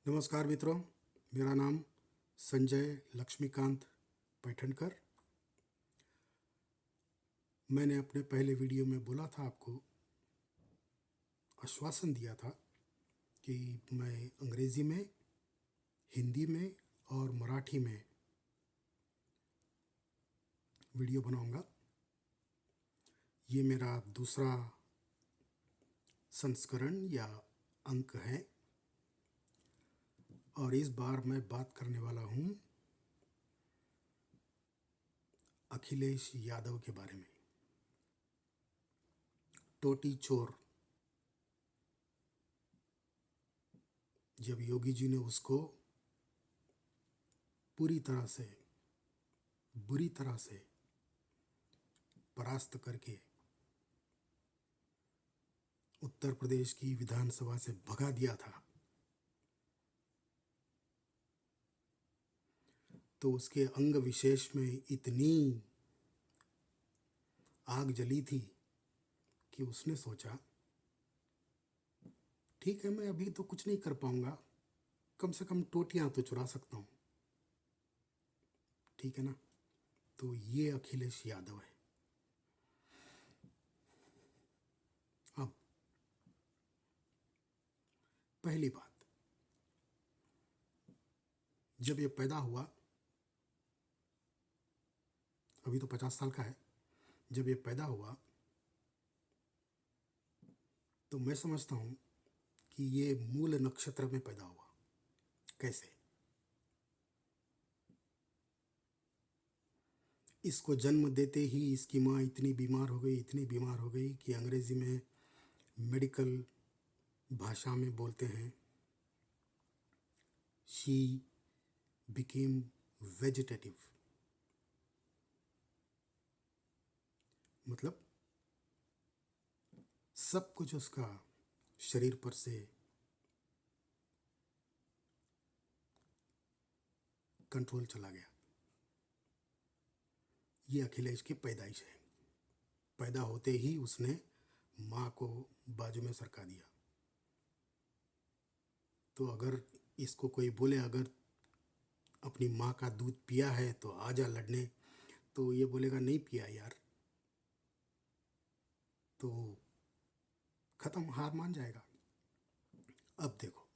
नमस्कार मित्रों, मेरा नाम संजय लक्ष्मीकांत पैठनकर। मैंने अपने पहले वीडियो में बोला था, आपको आश्वासन दिया था कि मैं अंग्रेज़ी में, हिंदी में और मराठी में वीडियो बनाऊंगा। ये मेरा दूसरा संस्करण या अंक है और इस बार मैं बात करने वाला हूँ अखिलेश यादव के बारे में। टोटी चोर, जब योगी जी ने उसको पूरी तरह से, बुरी तरह से परास्त करके उत्तर प्रदेश की विधानसभा से भगा दिया था, तो उसके अंग विशेष में इतनी आग जली थी कि उसने सोचा, ठीक है, मैं अभी तो कुछ नहीं कर पाऊंगा, कम से कम टोटियां तो चुरा सकता हूँ। ठीक है ना? तो ये अखिलेश यादव है। अब पहली बात, जब ये पैदा हुआ, अभी तो 50 साल का है, जब ये पैदा हुआ तो मैं समझता हूँ कि ये मूल नक्षत्र में पैदा हुआ। कैसे? इसको जन्म देते ही इसकी माँ इतनी बीमार हो गई, इतनी बीमार हो गई कि अंग्रेज़ी में, मेडिकल भाषा में बोलते हैं, शी बिकेम वेजिटेटिव। मतलब सब कुछ उसका शरीर पर से कंट्रोल चला गया। ये अखिलेश की पैदाइश है। पैदा होते ही उसने माँ को बाजू में सरका दिया। तो अगर इसको कोई बोले, अगर अपनी माँ का दूध पिया है तो आजा लड़ने, तो ये बोलेगा नहीं पिया यार, तो खत्म, हार मान जाएगा। अब देखो,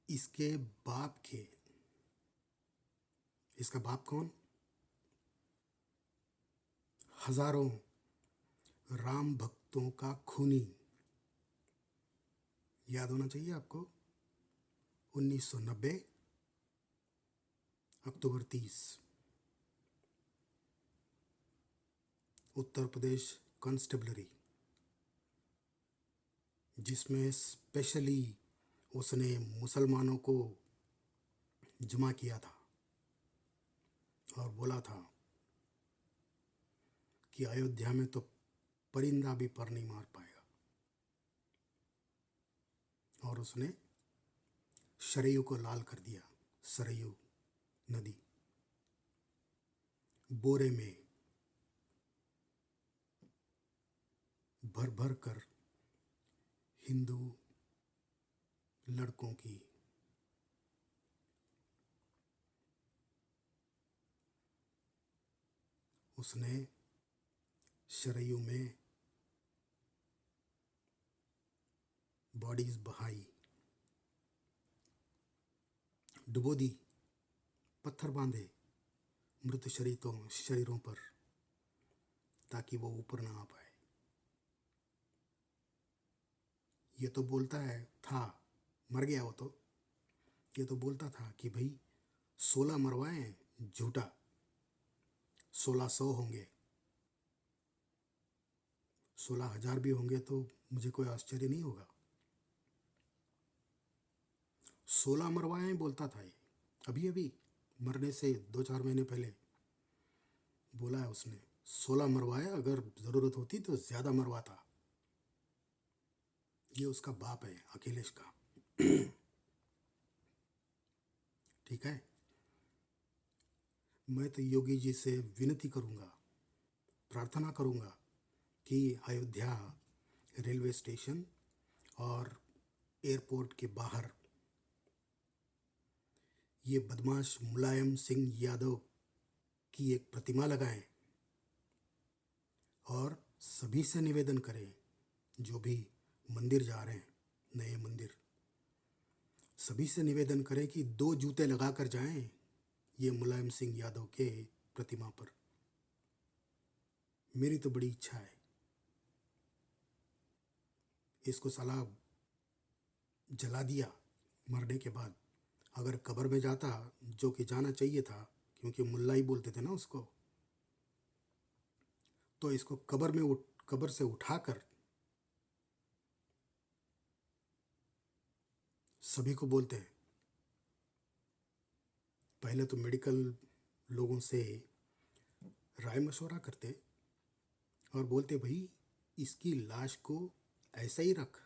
इसके बाप के, इसका बाप कौन? हजारों राम भक्तों का खूनी। याद होना चाहिए आपको, 1990 अक्टूबर 30, उत्तर प्रदेश कांस्टेबलरी, जिसमें स्पेशली उसने मुसलमानों को जमा किया था और बोला था कि अयोध्या में तो परिंदा भी पर नहीं मार पाएगा। और उसने सरयू को लाल कर दिया। सरयू नदी बोरे में भर भर कर हिंदू लड़कों की उसने सरयू में बॉडीज बहाई, डुबो दी, पत्थर बांधे मृत शरीरों पर, ताकि वो ऊपर ना आ पाए। ये तो बोलता है था, मर गया वो तो, ये तो बोलता था कि भाई 16 मरवाए हैं, झूठा, 1600 होंगे, 16,000 भी होंगे तो मुझे कोई आश्चर्य नहीं होगा। 16 मरवाए हैं बोलता था ये, अभी अभी मरने से 2-4 महीने पहले बोला है उसने, 16 मरवाए, अगर ज़रूरत होती तो ज़्यादा मरवाता। ये उसका बाप है, अखिलेश का। ठीक है? मैं तो योगी जी से विनती करूँगा, प्रार्थना करूँगा कि अयोध्या रेलवे स्टेशन और एयरपोर्ट के बाहर ये बदमाश मुलायम सिंह यादव की एक प्रतिमा लगाएं और सभी से निवेदन करें, जो भी मंदिर जा रहे हैं, नए मंदिर, सभी से निवेदन करें कि 2 जूते लगाकर जाएं ये मुलायम सिंह यादव के प्रतिमा पर। मेरी तो बड़ी इच्छा है इसको साला जला दिया मरने के बाद। अगर कब्र में जाता, जो कि जाना चाहिए था क्योंकि मुल्ला ही बोलते थे ना उसको, तो इसको कब्र से उठाकर सभी को बोलते हैं। पहले तो मेडिकल लोगों से राय मशवरा करते और बोलते भाई इसकी लाश को ऐसा ही रख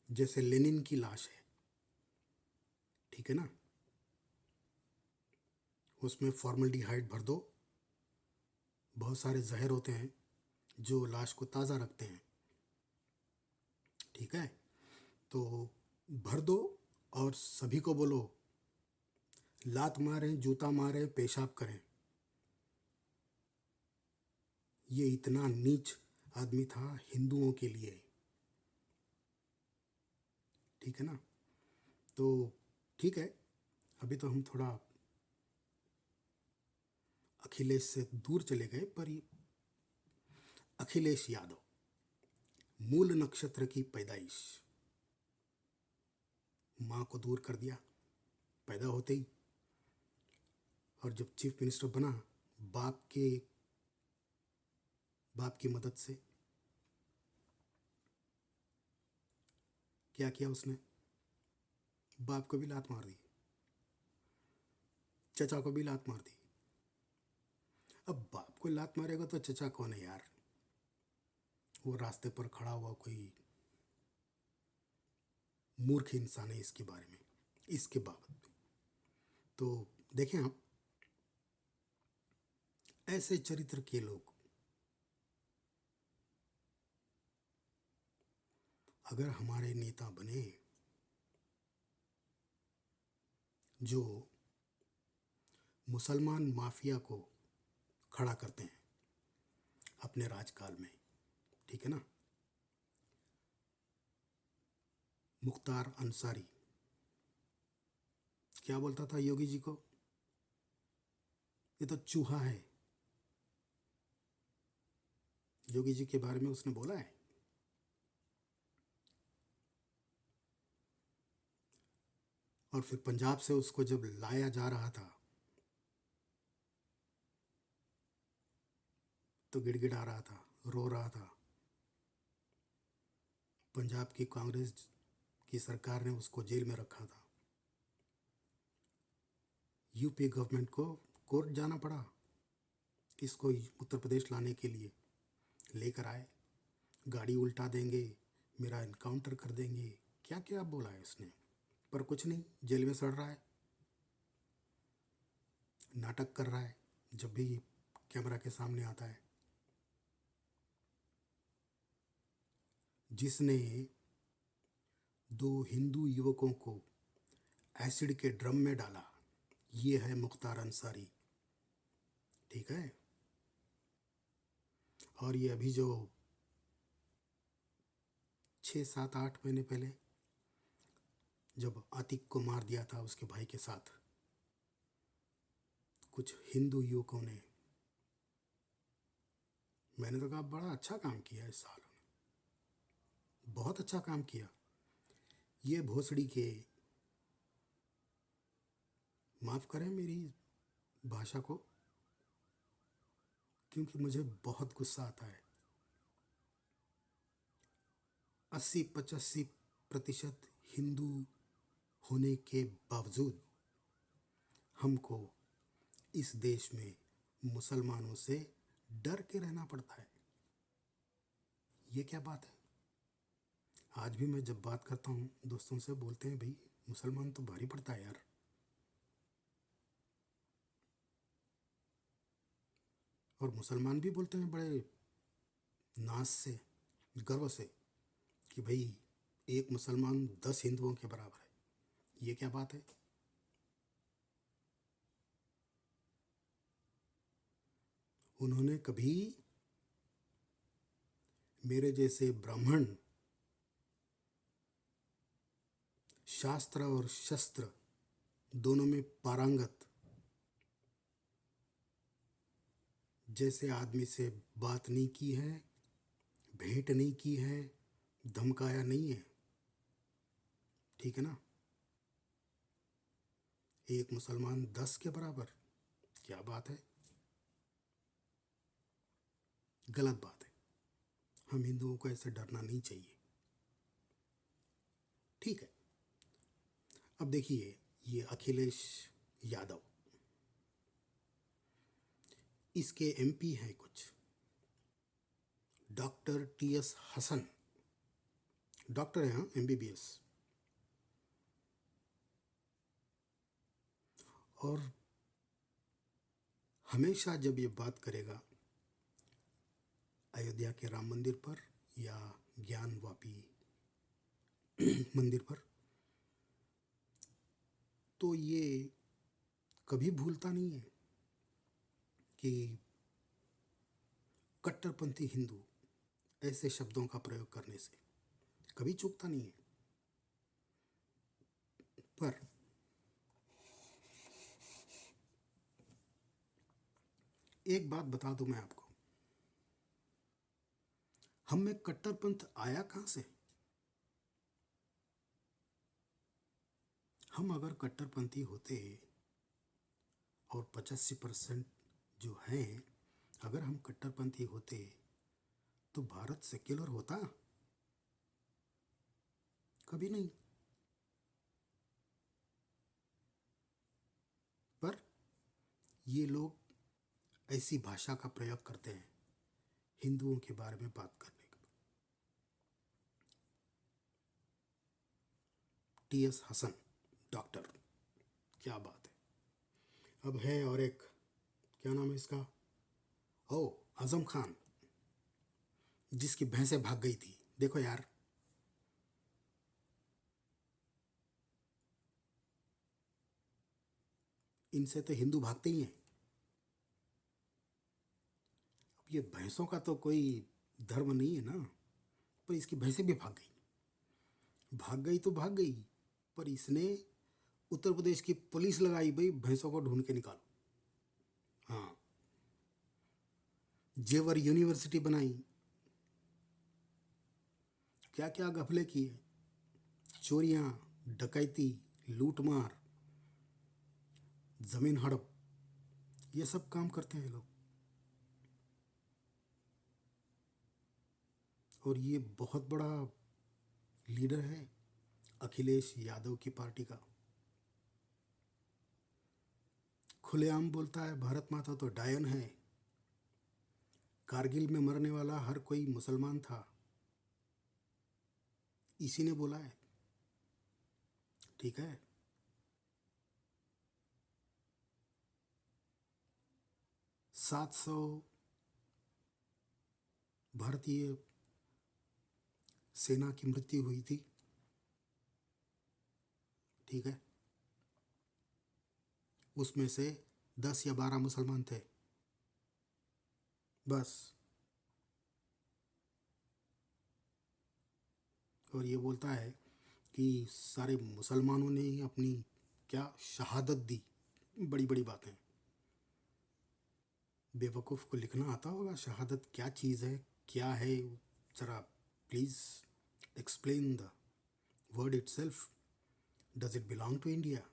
जैसे लेनिन की लाश है, ठीक है ना, उसमें फॉर्मल्डिहाइड भर दो, बहुत सारे जहर होते हैं जो लाश को ताज़ा रखते हैं, ठीक है, तो भर दो और सभी को बोलो लात मारें, जूता मारें, पेशाब करें। ये इतना नीच आदमी था हिंदुओं के लिए, ठीक है ना। तो ठीक है, अभी तो हम थोड़ा अखिलेश से दूर चले गए, पर ये अखिलेश यादव, मूल नक्षत्र की पैदाइश, माँ को दूर कर दिया पैदा होते ही, और जब चीफ मिनिस्टर बना बाप की मदद से क्या किया उसने, बाप को भी लात मार दी, चचा को भी लात मार दी। अब बाप को लात मारेगा तो चचा कौन है यार, वो रास्ते पर खड़ा हुआ कोई मूर्ख इंसान है इसके बारे में, इसके बाबत। तो देखें आप, ऐसे चरित्र के लोग अगर हमारे नेता बने जो मुसलमान माफिया को खड़ा करते हैं अपने राजकाल में, ठीक है ना। मुख्तार अंसारी क्या बोलता था योगी जी को, ये तो चूहा है, योगी जी के बारे में उसने बोला है। और फिर पंजाब से उसको जब लाया जा रहा था तो गिड़गिड़ा रहा था, रो रहा था। पंजाब की कांग्रेस की सरकार ने उसको जेल में रखा था, यूपी गवर्नमेंट को कोर्ट जाना पड़ा इसको उत्तर प्रदेश लाने के लिए। लेकर आए, गाड़ी उल्टा देंगे, मेरा इनकाउंटर कर देंगे, क्या क्या बोला है उसने, पर कुछ नहीं, जेल में सड़ रहा है, नाटक कर रहा है जब भी कैमरा के सामने आता है। जिसने 2 हिंदू युवकों को एसिड के ड्रम में डाला, ये है मुख्तार अंसारी, ठीक है। और ये अभी जो 6, 7, 8 महीने पहले जब आतिक को मार दिया था उसके भाई के साथ, कुछ हिंदू युवकों ने, मैंने तो कहा बड़ा अच्छा काम किया इस साल, बहुत अच्छा काम किया। ये भोसड़ी के, माफ़ करें मेरी भाषा को, क्योंकि मुझे बहुत गुस्सा आता है। 80-85% हिंदू होने के बावजूद हमको इस देश में मुसलमानों से डर के रहना पड़ता है। ये क्या बात है। आज भी मैं जब बात करता हूँ दोस्तों से, बोलते हैं भाई मुसलमान तो भारी पड़ता है यार। और मुसलमान भी बोलते हैं बड़े नाज से, गर्व से, कि भाई एक मुसलमान 10 हिंदुओं के बराबर है। ये क्या बात है? उन्होंने कभी मेरे जैसे ब्राह्मण शास्त्र और शस्त्र दोनों में पारंगत जैसे आदमी से बात नहीं की है, भेंट नहीं की है, धमकाया नहीं है। ठीक है ना? एक मुसलमान 10 के बराबर, क्या बात है? गलत बात है। हम हिंदुओं को ऐसे डरना नहीं चाहिए। ठीक है, अब देखिए, ये अखिलेश यादव, इसके एमपी हैं कुछ, डॉक्टर टीएस हसन, डॉक्टर हैं, हाँ, एमबीबीएस। और हमेशा जब ये बात करेगा अयोध्या के राम मंदिर पर या ज्ञान वापी मंदिर पर, तो ये कभी भूलता नहीं है कि कट्टरपंथी हिंदू ऐसे शब्दों का प्रयोग करने से कभी चूकता नहीं है। पर एक बात बता दूं मैं आपको, हम में कट्टरपंथ आया कहां से? हम अगर कट्टरपंथी होते और 85% जो हैं, अगर हम कट्टरपंथी होते तो भारत सेक्युलर होता? कभी नहीं। पर ये लोग ऐसी भाषा का प्रयोग करते हैं हिंदुओं के बारे में बात करने का। टीएस हसन, डॉक्टर, क्या बात है। अब है और एक, क्या नाम है इसका, ओ, आजम खान, जिसकी भैंसें भाग गई थी। देखो यार, इनसे तो हिंदू भागते ही हैं। अब ये भैंसों का तो कोई धर्म नहीं है ना, पर इसकी भैंसें भी भाग गई। भाग गई तो भाग गई, पर इसने उत्तर प्रदेश की पुलिस लगाई, भाई भैंसों को ढूंढ के निकालो। हाँ, जेवर यूनिवर्सिटी बनाई, क्या क्या घपले किए, चोरियां, डकैती, लूटमार, जमीन हड़प, ये सब काम करते हैं लोग। और ये बहुत बड़ा लीडर है अखिलेश यादव की पार्टी का। खुलेआम बोलता है भारत माता तो डायन है, कारगिल में मरने वाला हर कोई मुसलमान था, इसी ने बोला है। ठीक है, 700 भारतीय सेना की मृत्यु हुई थी। ठीक है, उसमें से 10 या 12 मुसलमान थे बस। और ये बोलता है कि सारे मुसलमानों ने ही अपनी क्या शहादत दी। बड़ी बड़ी बातें। बेवकूफ़ को लिखना आता होगा शहादत क्या चीज़ है, क्या है, ज़रा please explain the word itself. Does it belong to India?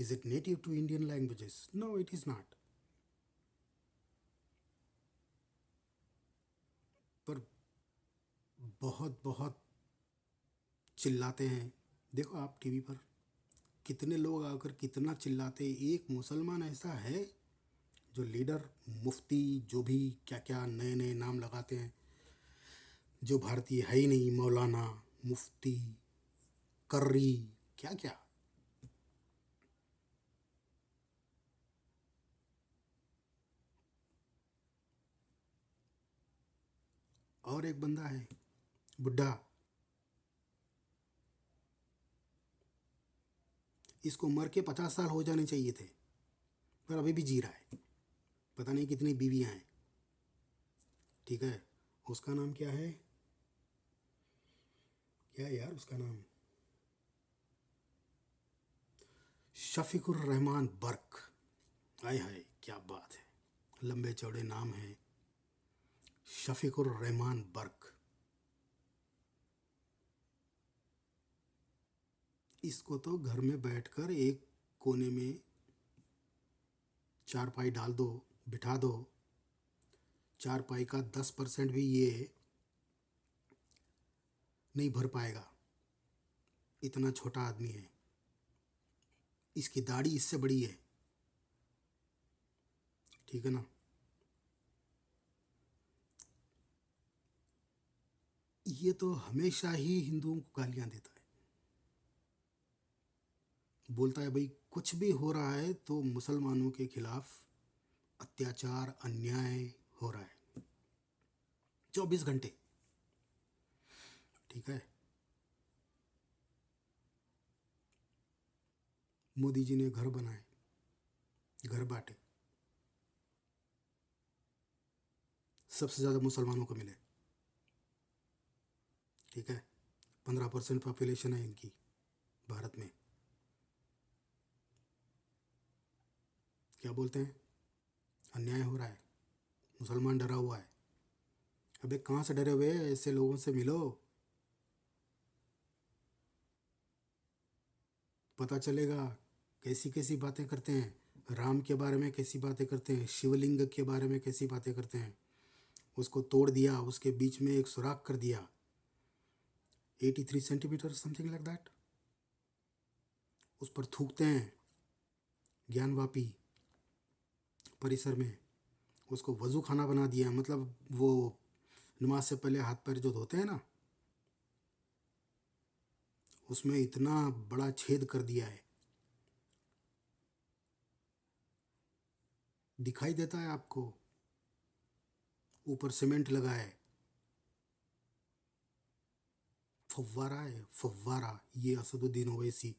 Is it native to Indian languages? No, it is not. पर बहुत बहुत चिल्लाते हैं। देखो आप टीवी पर कितने लोग आकर कितना चिल्लाते हैं। एक मुसलमान ऐसा है जो लीडर, मुफ्ती, जो भी क्या क्या नए नए नाम लगाते हैं, जो भारतीय है ही नहीं, मौलाना, मुफ्ती, कर्री, क्या क्या। और एक बंदा है बुढ़ा, इसको मर के 50 साल हो जाने चाहिए थे, पर अभी भी जी रहा है। पता नहीं कितनी बीवियां हैं। ठीक है, उसका नाम क्या है, क्या है यार उसका नाम, शफीकुर रहमान बर्क। आय हाय क्या बात है, लंबे चौड़े नाम है, शफीकुर रहमान बर्क। इसको तो घर में बैठकर एक कोने में चारपाई डाल दो, बिठा दो, चारपाई का 10% भी ये नहीं भर पाएगा, इतना छोटा आदमी है। इसकी दाढ़ी इससे बड़ी है। ठीक है ना। ये तो हमेशा ही हिंदुओं को गालियां देता है, बोलता है भाई कुछ भी हो रहा है तो मुसलमानों के खिलाफ अत्याचार अन्याय हो रहा है 24 घंटे। ठीक है। मोदी जी ने घर बनाए, घर बांटे, सबसे ज़्यादा मुसलमानों को मिले। ठीक है, 15% पॉपुलेशन है इनकी भारत में। क्या बोलते हैं, अन्याय हो रहा है, मुसलमान डरा हुआ है। अबे कहाँ से डरे हुए, ऐसे लोगों से मिलो, पता चलेगा कैसी कैसी बातें करते हैं। राम के बारे में कैसी बातें करते हैं, शिवलिंग के बारे में कैसी बातें करते हैं। उसको तोड़ दिया, उसके बीच में एक सुराख कर दिया, 83 सेंटीमीटर समथिंग लाइक दैट। उस पर थूकते हैं ज्ञानवापी परिसर में। उसको वज़ू खाना बना दिया, मतलब वो नमाज से पहले हाथ पैर जो धोते हैं ना, उसमें इतना बड़ा छेद कर दिया है, दिखाई देता है आपको, ऊपर सीमेंट लगा है, फव्वारा है फव्वारा। ये Asaduddin Owaisi,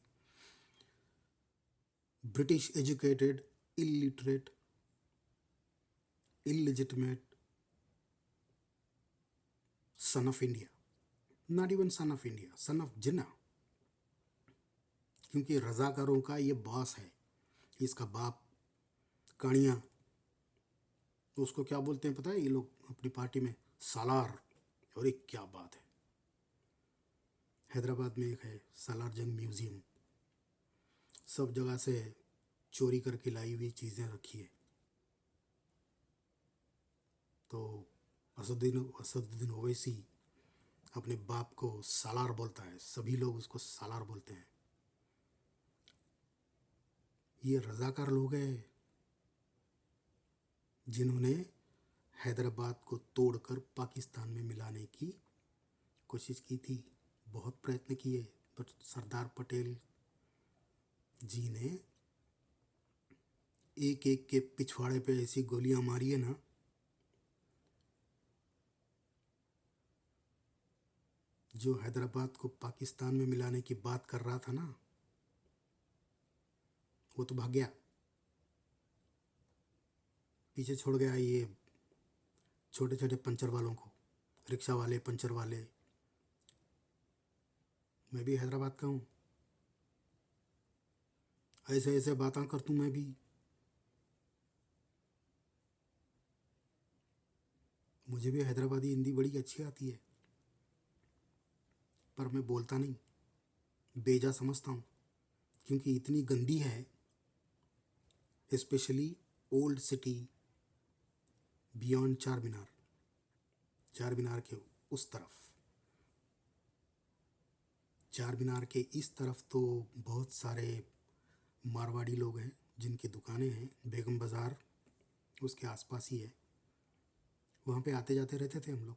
British educated, illiterate, illegitimate son of India, not even son of India, son of Jinnah. क्योंकि रजाकारों का ये बॉस है, इसका बाप कानिया, तो उसको क्या बोलते हैं पता है ये लोग अपनी पार्टी में, सालार। और एक क्या बात है, हैदराबाद में एक है सालार जंग म्यूजियम, सब जगह से चोरी करके लाई हुई चीज़ें रखी है। तो असदुद्दीन ओवैसी अपने बाप को सालार बोलता है, सभी लोग उसको सालार बोलते हैं। ये रजाकार लोग हैं जिन्होंने हैदराबाद को तोड़कर पाकिस्तान में मिलाने की कोशिश की थी, बहुत प्रयत्न किए, बट सरदार पटेल जी ने एक एक के पिछवाड़े पे ऐसी गोलियां मारी है ना, जो हैदराबाद को पाकिस्तान में मिलाने की बात कर रहा था ना, वो तो भाग गया, पीछे छोड़ गया ये छोटे छोटे पंचर वालों को, रिक्शा वाले, पंचर वाले। मैं भी हैदराबाद का हूँ, ऐसे ऐसे बातें करतूँ मैं भी। मुझे भी हैदराबादी हिंदी बड़ी अच्छी आती है, पर मैं बोलता नहीं, बेजा समझता हूँ, क्योंकि इतनी गंदी है, स्पेशली ओल्ड सिटी बियॉन्ड चार मीनार, चार मीनार के उस तरफ, चार मीनार के इस तरफ तो बहुत सारे मारवाड़ी लोग हैं जिनकी दुकानें हैं। बेगम बाज़ार उसके आसपास ही है, वहाँ पे आते जाते रहते थे हम लोग।